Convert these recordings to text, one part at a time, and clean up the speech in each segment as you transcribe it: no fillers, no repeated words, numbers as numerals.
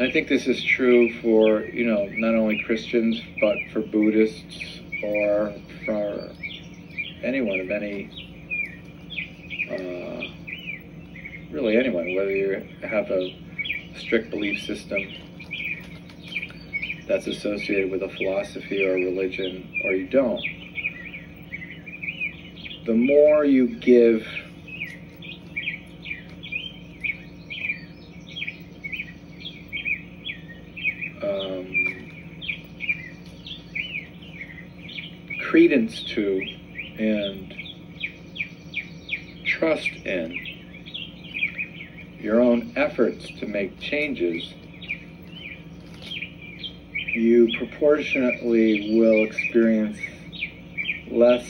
I think this is true for, not only Christians, but for Buddhists or for anyone of any, really anyone, whether you have a strict belief system that's associated with a philosophy or a religion, or you don't. The more you give credence to and trust in your own efforts to make changes, you proportionately will experience less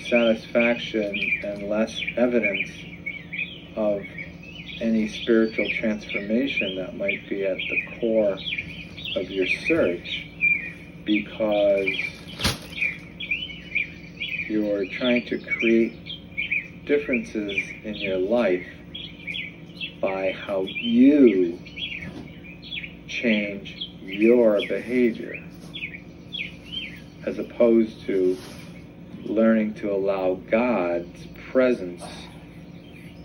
satisfaction and less evidence of any spiritual transformation that might be at the core of your search, because you're trying to create differences in your life by how you change your behavior, as opposed to learning to allow God's presence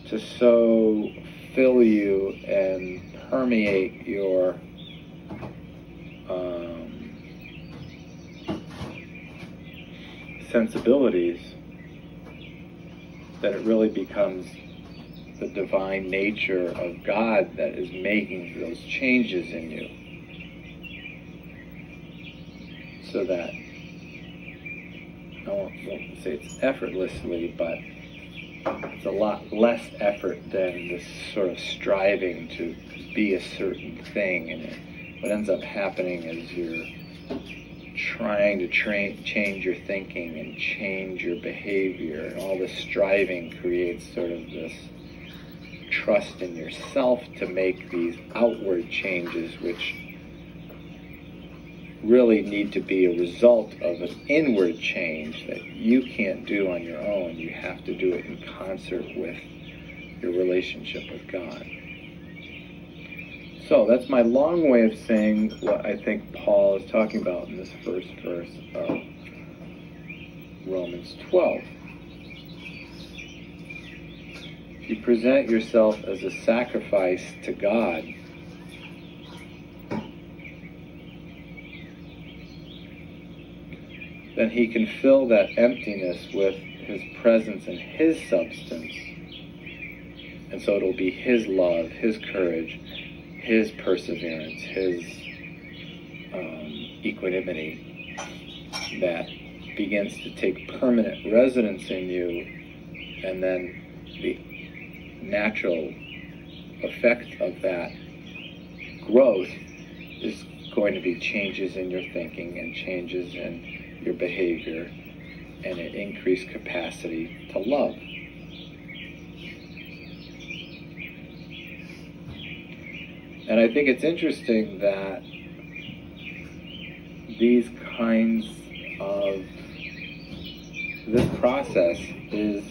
to so fill you and permeate your sensibilities, that it really becomes the divine nature of God that is making those changes in you, so that I won't say it's effortlessly, but it's a lot less effort than this sort of striving to be a certain thing. And what ends up happening is you're trying to change your thinking and change your behavior, and all this striving creates sort of this trust in yourself to make these outward changes, which really need to be a result of an inward change that you can't do on your own. You have to do it in concert with your relationship with God. So that's my long way of saying what I think Paul is talking about in this first verse of Romans 12. If you present yourself as a sacrifice to God, then he can fill that emptiness with his presence and his substance. And so it'll be his love, his courage, his perseverance, his equanimity that begins to take permanent residence in you, and then the natural effect of that growth is going to be changes in your thinking and changes in your behavior and an increased capacity to love. And I think it's interesting that these kinds of, this process is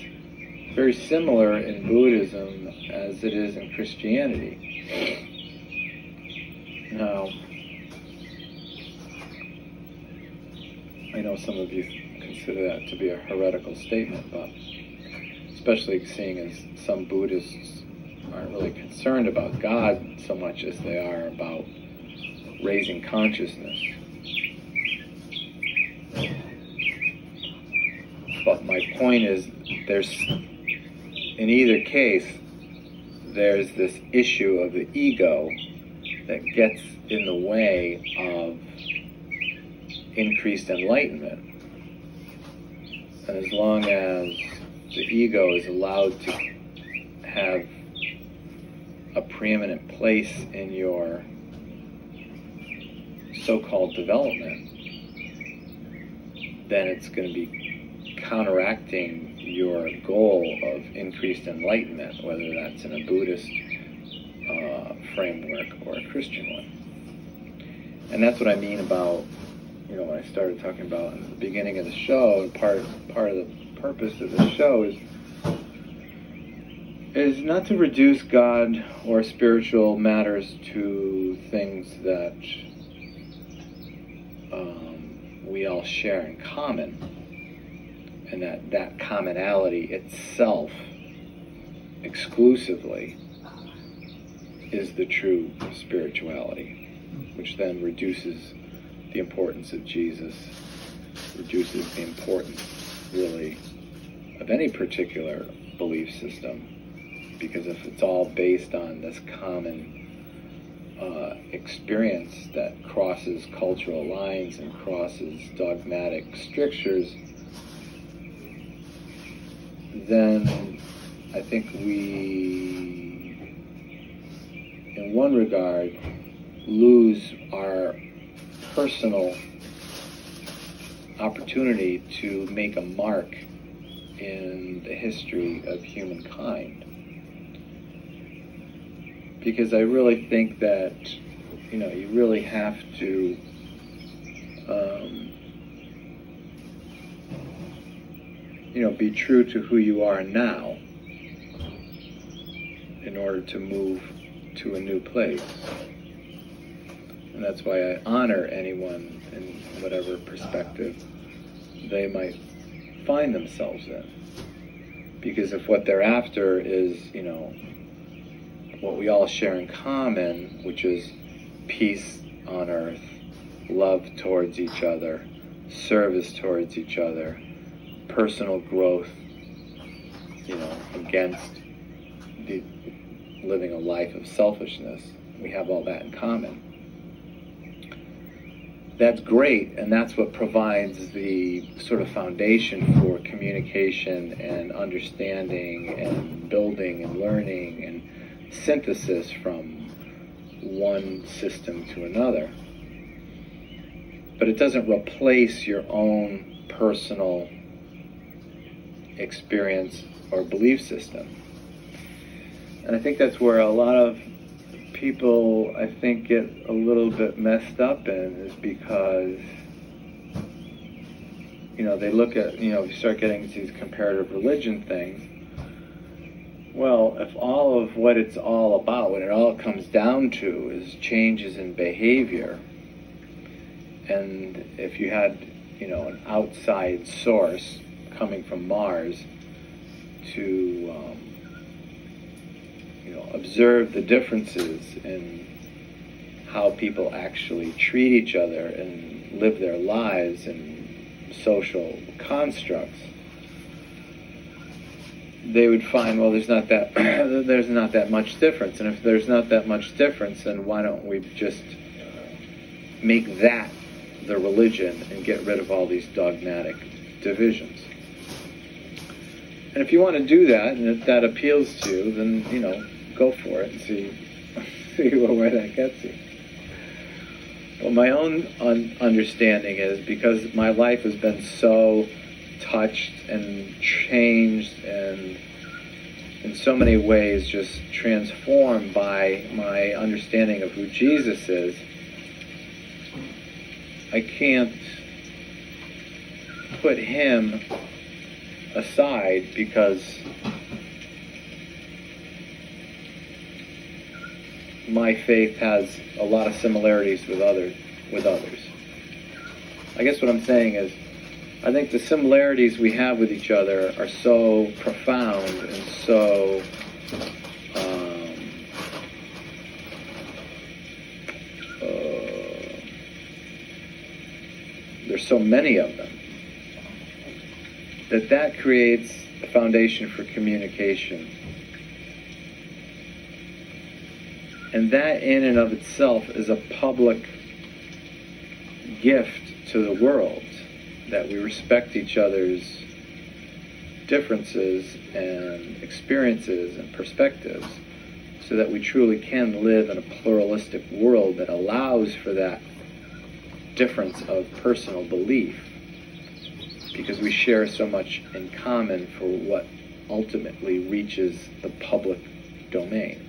very similar in Buddhism as it is in Christianity. Now, I know some of you consider that to be a heretical statement, but especially seeing as some Buddhists aren't really concerned about God so much as they are about raising consciousness. But my point is, in either case, there's this issue of the ego that gets in the way of increased enlightenment. And as long as the ego is allowed to have a preeminent place in your so-called development, then it's going to be counteracting your goal of increased enlightenment, whether that's in a Buddhist framework or a Christian one. And that's what I mean about, when I started talking about in the beginning of the show, and part of the purpose of the show is is not to reduce God or spiritual matters to things that we all share in common, and that commonality itself exclusively is the true spirituality, which then reduces the importance of Jesus, reduces the importance, really, of any particular belief system, because if it's all based on this common experience that crosses cultural lines and crosses dogmatic strictures, then I think we, in one regard, lose our personal opportunity to make a mark in the history of humankind. Because I really think that, you really have to be true to who you are now in order to move to a new place. And that's why I honor anyone in whatever perspective they might find themselves in. Because if what they're after is, what we all share in common, which is peace on earth, love towards each other, service towards each other, personal growth, against living a life of selfishness. We have all that in common. That's great, and that's what provides the sort of foundation for communication and understanding and building and learning and synthesis from one system to another. But it doesn't replace your own personal experience or belief system. And I think that's where a lot of people, I think, get a little bit messed up in, is because, they look at, if you start getting into these comparative religion things, well, if all of what it's all about, what it all comes down to is changes in behavior, and if you had, an outside source coming from Mars to, observe the differences in how people actually treat each other and live their lives in social constructs, they would find, well, there's not that much difference. And if there's not that much difference, then why don't we just make that the religion and get rid of all these dogmatic divisions? And if you want to do that, and if that appeals to you, then, go for it and see where that gets you. Well, my own understanding is, because my life has been so touched and changed and in so many ways just transformed by my understanding of who Jesus is, I can't put him aside, because my faith has a lot of similarities with others. I guess what I'm saying is, I think the similarities we have with each other are so profound and so there's so many of them, that creates a foundation for communication. And that in and of itself is a public gift to the world, that we respect each other's differences and experiences and perspectives, so that we truly can live in a pluralistic world that allows for that difference of personal belief, because we share so much in common for what ultimately reaches the public domain.